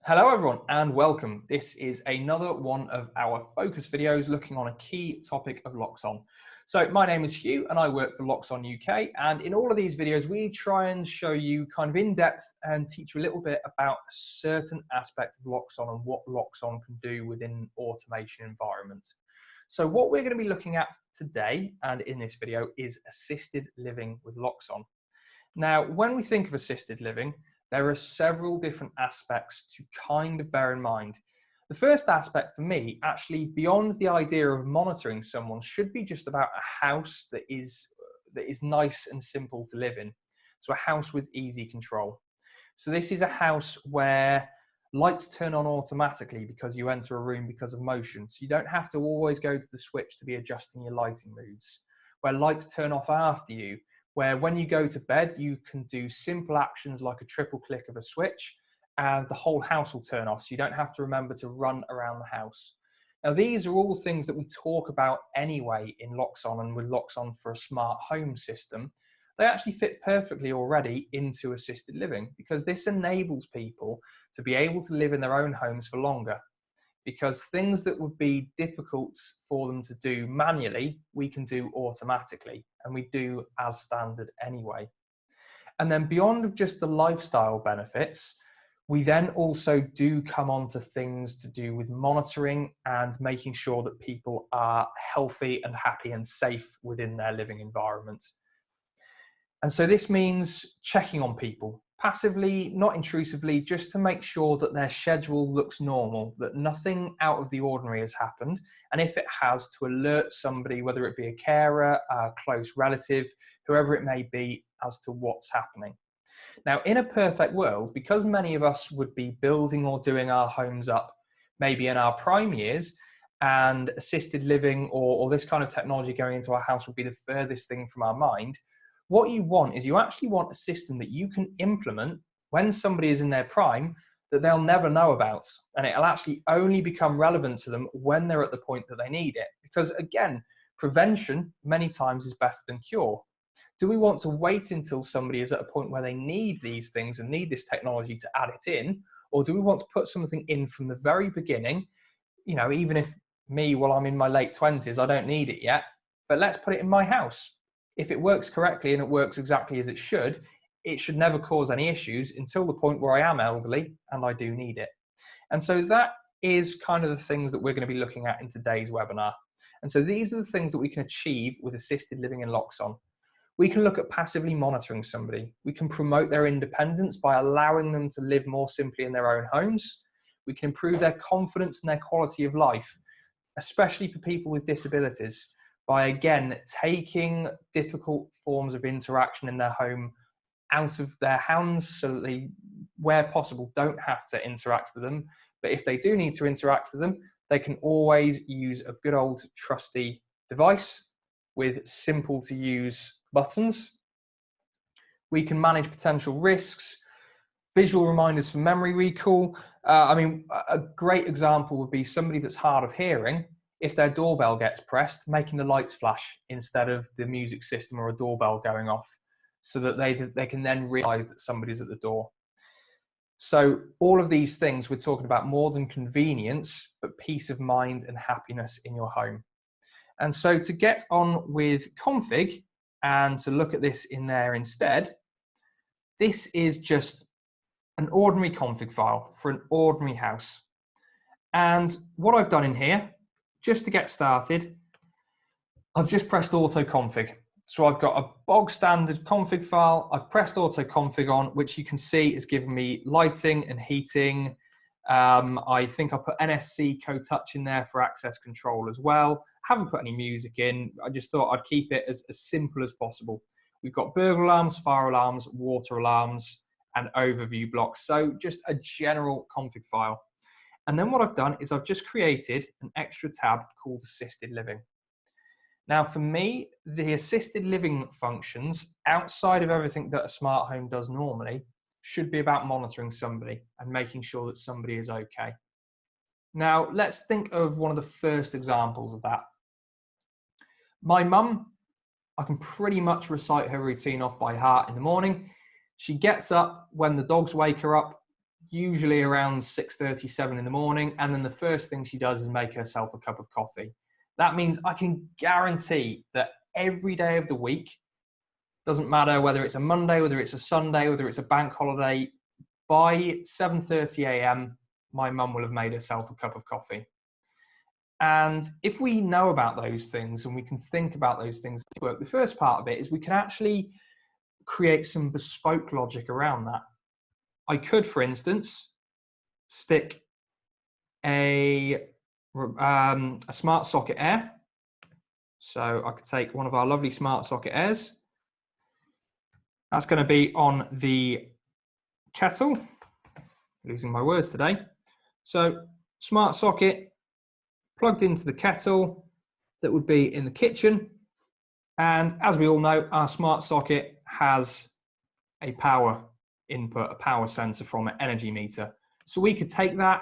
Hello everyone and welcome. This is another one of our focus videos looking on a key topic of Loxone. So my name is Hugh and I work for Loxone UK, and in all of these videos we try and show you kind of in depth and teach you a little bit about a certain aspect of Loxone and what Loxone can do within automation environments. So what we're going to be looking at today and in this video is assisted living with Loxone. Now, when we think of assisted living, there are several different aspects to kind of bear in mind. The first aspect for me, actually beyond the idea of monitoring someone, should be just about a house that is nice and simple to live in. So a house with easy control. So this is a house where lights turn on automatically because you enter a room because of motion. So you don't have to always go to the switch to be adjusting your lighting moods. Where lights turn off after you, where when you go to bed, you can do simple actions like a triple click of a switch and the whole house will turn off. So you don't have to remember to run around the house. Now, these are all things that we talk about anyway in Loxone and with Loxone for a smart home system. They actually fit perfectly already into assisted living because this enables people to be able to live in their own homes for longer, because things that would be difficult for them to do manually, we can do automatically, and we do as standard anyway. And then beyond just the lifestyle benefits, we then also do come on to things to do with monitoring and making sure that people are healthy and happy and safe within their living environment. And so this means checking on people passively, not intrusively, just to make sure that their schedule looks normal, that nothing out of the ordinary has happened. And if it has, to alert somebody, whether it be a carer, a close relative, whoever it may be, as to what's happening. Now, in a perfect world, because many of us would be building or doing our homes up maybe in our prime years, and assisted living or this kind of technology going into our house would be the furthest thing from our mind. What you want is you actually want a system that you can implement when somebody is in their prime that they'll never know about. And it'll actually only become relevant to them when they're at the point that they need it. Because again, prevention many times is better than cure. Do we want to wait until somebody is at a point where they need these things and need this technology to add it in? Or do we want to put something in from the very beginning? You know, even if well, I'm in my late 20s, I don't need it yet, but let's put it in my house. If it works correctly and it works exactly as it should never cause any issues until the point where I am elderly and I do need it. And so that is kind of the things that we're going to be looking at in today's webinar. And so these are the things that we can achieve with assisted living in Loxone. We can look at passively monitoring somebody. We can promote their independence by allowing them to live more simply in their own homes. We can improve their confidence and their quality of life, especially for people with disabilities, by again taking difficult forms of interaction in their home out of their hands so that they, where possible, don't have to interact with them. But if they do need to interact with them, they can always use a good old trusty device with simple to use buttons. We can manage potential risks, visual reminders for memory recall. A great example would be somebody that's hard of hearing. If their doorbell gets pressed, making the lights flash instead of the music system or a doorbell going off, so that they can then realize that somebody's at the door. So all of these things, we're talking about more than convenience, but peace of mind and happiness in your home. And so to get on with config and to look at this in there instead, this is just an ordinary config file for an ordinary house. And what I've done in here, just to get started, I've just pressed auto config. So I've got a bog standard config file. I've pressed auto config on, which you can see is giving me lighting and heating. I think I put NSC co-touch in there for access control as well. Haven't put any music in. I just thought I'd keep it as simple as possible. We've got burglar alarms, fire alarms, water alarms, and overview blocks. So just a general config file. And then what I've done is I've just created an extra tab called assisted living. Now for me, the assisted living functions outside of everything that a smart home does normally should be about monitoring somebody and making sure that somebody is okay. Now let's think of one of the first examples of that. My mum, I can pretty much recite her routine off by heart in the morning. She gets up when the dogs wake her up. usually around 6:37 in the morning. And then the first thing she does is make herself a cup of coffee. That means I can guarantee that every day of the week, doesn't matter whether it's a Monday, whether it's a Sunday, whether it's a bank holiday, by 7:30 a.m., my mum will have made herself a cup of coffee. And if we know about those things and we can think about those things to work, the first part of it is we can actually create some bespoke logic around that. I could, for instance, stick a smart socket air. So I could take one of our lovely smart socket airs. That's going to be on the kettle. Losing my words today. So smart socket plugged into the kettle that would be in the kitchen. And as we all know, our smart socket has a power input, a power sensor from an energy meter. So we could take that,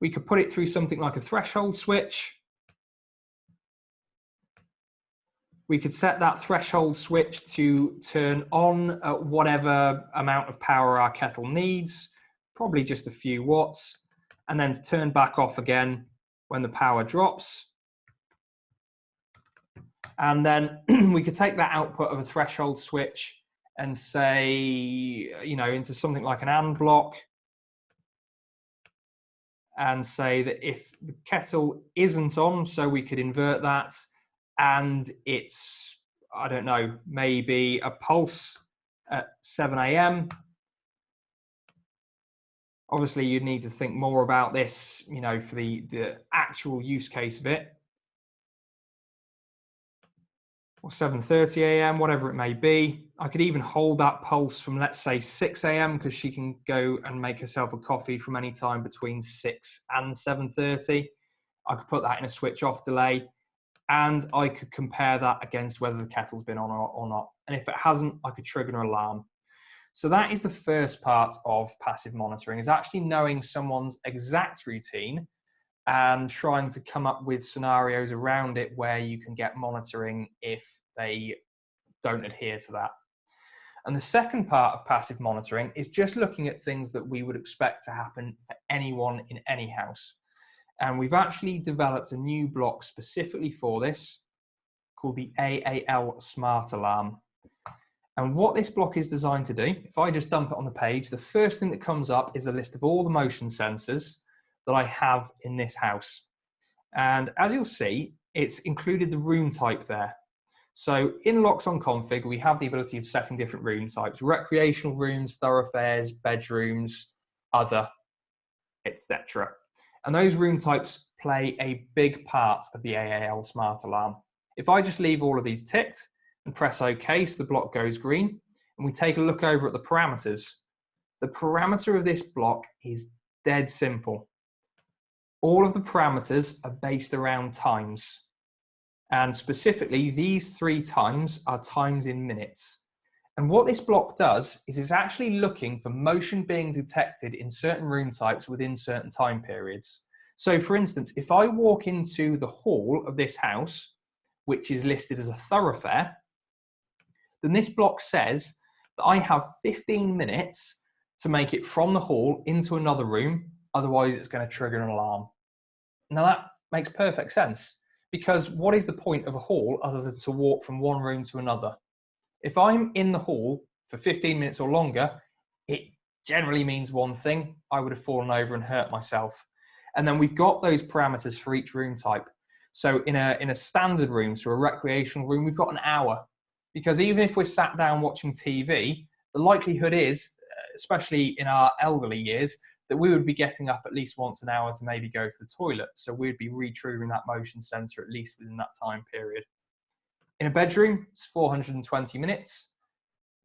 we could put it through something like a threshold switch. We could set that threshold switch to turn on at whatever amount of power our kettle needs, probably just a few watts, and then to turn back off again when the power drops. And then we could take that output of a threshold switch and say, you know, into something like an AND block, and say that if the kettle isn't on, so we could invert that, and it's, I don't know, maybe a pulse at 7 a.m. Obviously, you'd need to think more about this, you know, for the actual use case of it. Or 7:30 a.m., whatever it may be. I could even hold that pulse from, let's say, 6 a.m. because she can go and make herself a coffee from any time between 6 and 7:30. I could put that in a switch off delay, and I could compare that against whether the kettle's been on or not. And if it hasn't, I could trigger an alarm. So that is the first part of passive monitoring, is actually knowing someone's exact routine and trying to come up with scenarios around it where you can get monitoring if they don't adhere to that. And the second part of passive monitoring is just looking at things that we would expect to happen for anyone in any house. And we've actually developed a new block specifically for this called the AAL Smart Alarm. And what this block is designed to do, if I just dump it on the page, the first thing that comes up is a list of all the motion sensors that I have in this house. And as you'll see, it's included the room type there. So in Loxone config, we have the ability of setting different room types: recreational rooms, thoroughfares, bedrooms, other, etc. And those room types play a big part of the AAL Smart Alarm. If I just leave all of these ticked and press OK, so the block goes green, and we take a look over at the parameters, the parameter of this block is dead simple. All of the parameters are based around times. And specifically, these 3 times are times in minutes. And what this block does is it's actually looking for motion being detected in certain room types within certain time periods. So for instance, if I walk into the hall of this house, which is listed as a thoroughfare, then this block says that I have 15 minutes to make it from the hall into another room, otherwise it's going to trigger an alarm. Now that makes perfect sense, because what is the point of a hall other than to walk from one room to another? If I'm in the hall for 15 minutes or longer, it generally means one thing: I would have fallen over and hurt myself. And then we've got those parameters for each room type. So in a standard room, so a recreational room, we've got an hour. Because even if we're sat down watching TV, the likelihood is, especially in our elderly years, that we would be getting up at least once an hour to maybe go to the toilet. So we'd be re-triggering that motion sensor at least within that time period. In a bedroom, it's 420 minutes.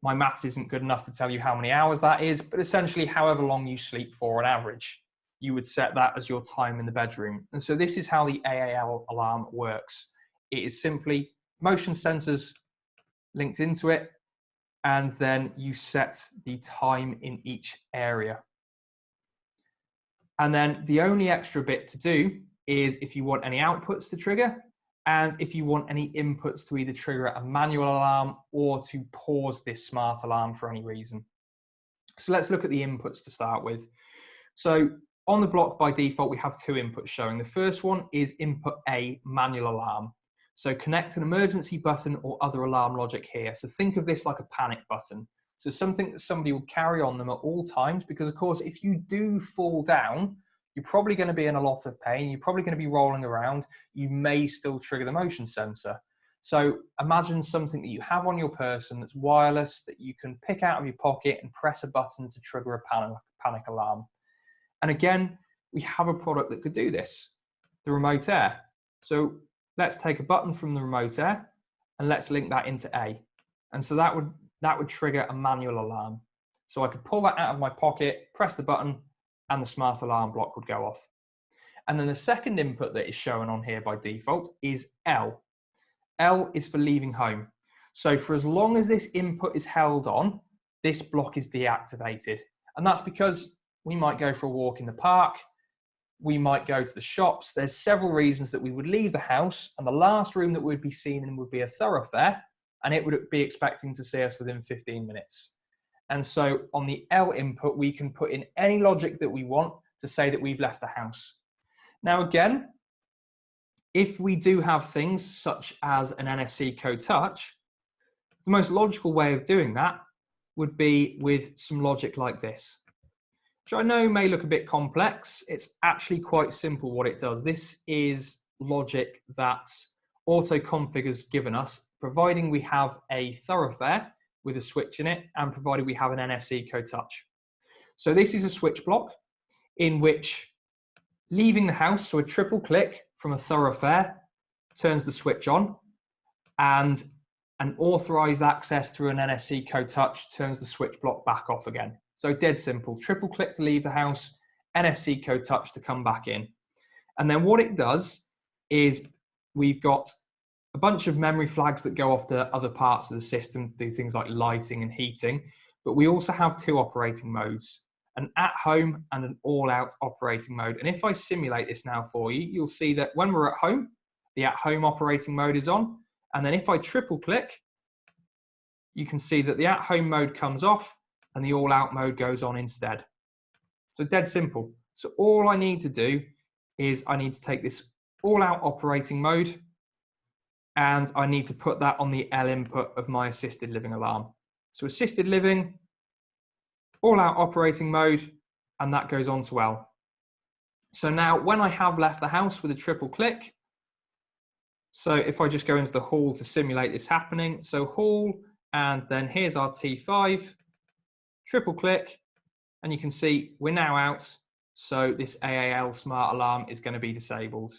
My maths isn't good enough to tell you how many hours that is, but essentially however long you sleep for on average, you would set that as your time in the bedroom. And so this is how the AAL alarm works. It is simply motion sensors linked into it, and then you set the time in each area. And then the only extra bit to do is if you want any outputs to trigger, and if you want any inputs to either trigger a manual alarm or to pause this smart alarm for any reason. So let's look at the inputs to start with. So on the block by default, we have two inputs showing. The first one is input A, manual alarm. So connect an emergency button or other alarm logic here. So think of this like a panic button. So something that somebody will carry on them at all times, because of course, if you do fall down, you're probably going to be in a lot of pain. You're probably going to be rolling around. You may still trigger the motion sensor. So imagine something that you have on your person that's wireless, that you can pick out of your pocket and press a button to trigger a panic alarm. And again, we have a product that could do this, the Remote Air. So let's take a button from the Remote Air and let's link that into A. And so that would trigger a manual alarm. So I could pull that out of my pocket, press the button, and the smart alarm block would go off. And then the second input that is shown on here by default is L. L is for leaving home. So for as long as this input is held on, this block is deactivated. And that's because we might go for a walk in the park, we might go to the shops. There's several reasons that we would leave the house, and the last room that we'd be seen in would be a thoroughfare, and it would be expecting to see us within 15 minutes. And so on the L input, we can put in any logic that we want to say that we've left the house. Now again, if we do have things such as an NFC code touch, the most logical way of doing that would be with some logic like this, which I know may look a bit complex. It's actually quite simple what it does. This is logic that AutoConfig has given us, providing we have a thoroughfare with a switch in it and provided we have an NFC code touch. So this is a switch block in which leaving the house, so a triple click from a thoroughfare turns the switch on, and an authorized access through an NFC code touch turns the switch block back off again. So dead simple, triple click to leave the house, NFC code touch to come back in. And then what it does is we've got a bunch of memory flags that go off to other parts of the system to do things like lighting and heating, but we also have two operating modes, an at-home and an all-out operating mode. And if I simulate this now for you, you'll see that when we're at home, the at-home operating mode is on. And then if I triple click, you can see that the at-home mode comes off and the all-out mode goes on instead. So dead simple. So all I need to do is I need to take this all-out operating mode and I need to put that on the L input of my assisted living alarm. So assisted living, all-out operating mode, and that goes on to L. So now when I have left the house with a triple click, so if I just go into the hall to simulate this happening, so hall, and then here's our T5, triple click, and you can see we're now out. So this AAL smart alarm is going to be disabled.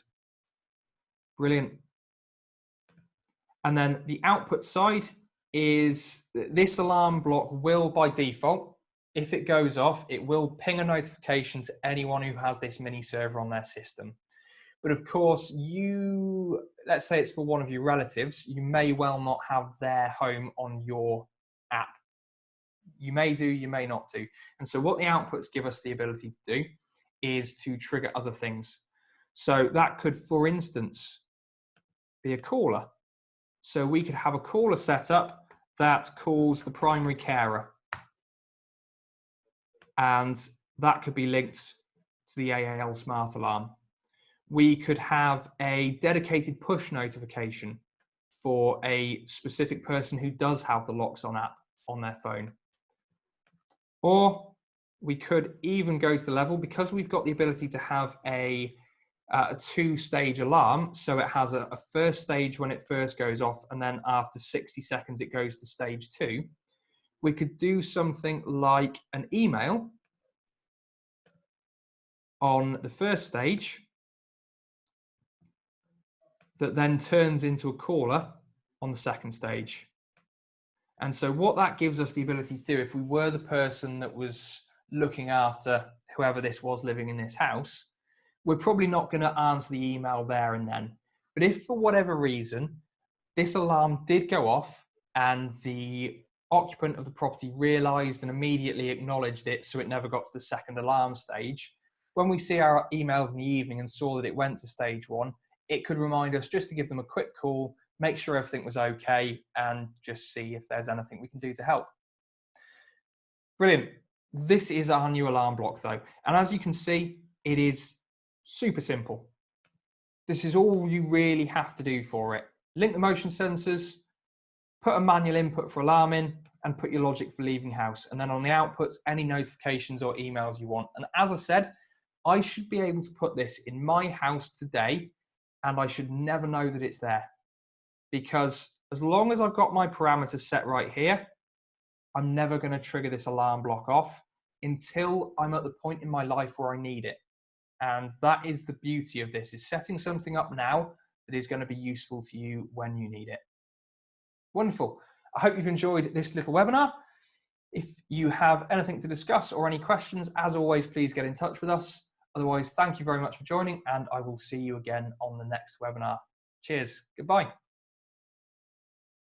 Brilliant. And then the output side is this alarm block will by default, if it goes off, it will ping a notification to anyone who has this mini server on their system. But of course, let's say it's for one of your relatives, you may well not have their home on your app. You may do, you may not do. And so what the outputs give us the ability to do is to trigger other things. So that could, for instance, be a caller. So we could have a caller set up that calls the primary carer. And that could be linked to the AAL smart alarm. We could have a dedicated push notification for a specific person who does have the Loxone app on their phone. Or we could even go to the level, because we've got the ability to have a two-stage alarm. So it has a first stage when it first goes off, and then after 60 seconds, it goes to stage 2. We could do something like an email on the first stage that then turns into a caller on the second stage. And so what that gives us the ability to do, if we were the person that was looking after whoever this was living in this house, we're probably not going to answer the email there and then. But if for whatever reason, this alarm did go off and the occupant of the property realized and immediately acknowledged it, so it never got to the second alarm stage, when we see our emails in the evening and saw that it went to stage 1, it could remind us just to give them a quick call, make sure everything was okay, and just see if there's anything we can do to help. Brilliant. This is our new alarm block though. And as you can see, it is super simple. This is all you really have to do for it. Link the motion sensors, put a manual input for alarming, and put your logic for leaving house. And then on the outputs, any notifications or emails you want. And as I said, I should be able to put this in my house today, and I should never know that it's there. Because as long as I've got my parameters set right here, I'm never going to trigger this alarm block off until I'm at the point in my life where I need it. And that is the beauty of this, is setting something up now that is going to be useful to you when you need it. Wonderful. I hope you've enjoyed this little webinar. If you have anything to discuss or any questions, as always, please get in touch with us. Otherwise, thank you very much for joining, and I will see you again on the next webinar. Cheers. Goodbye.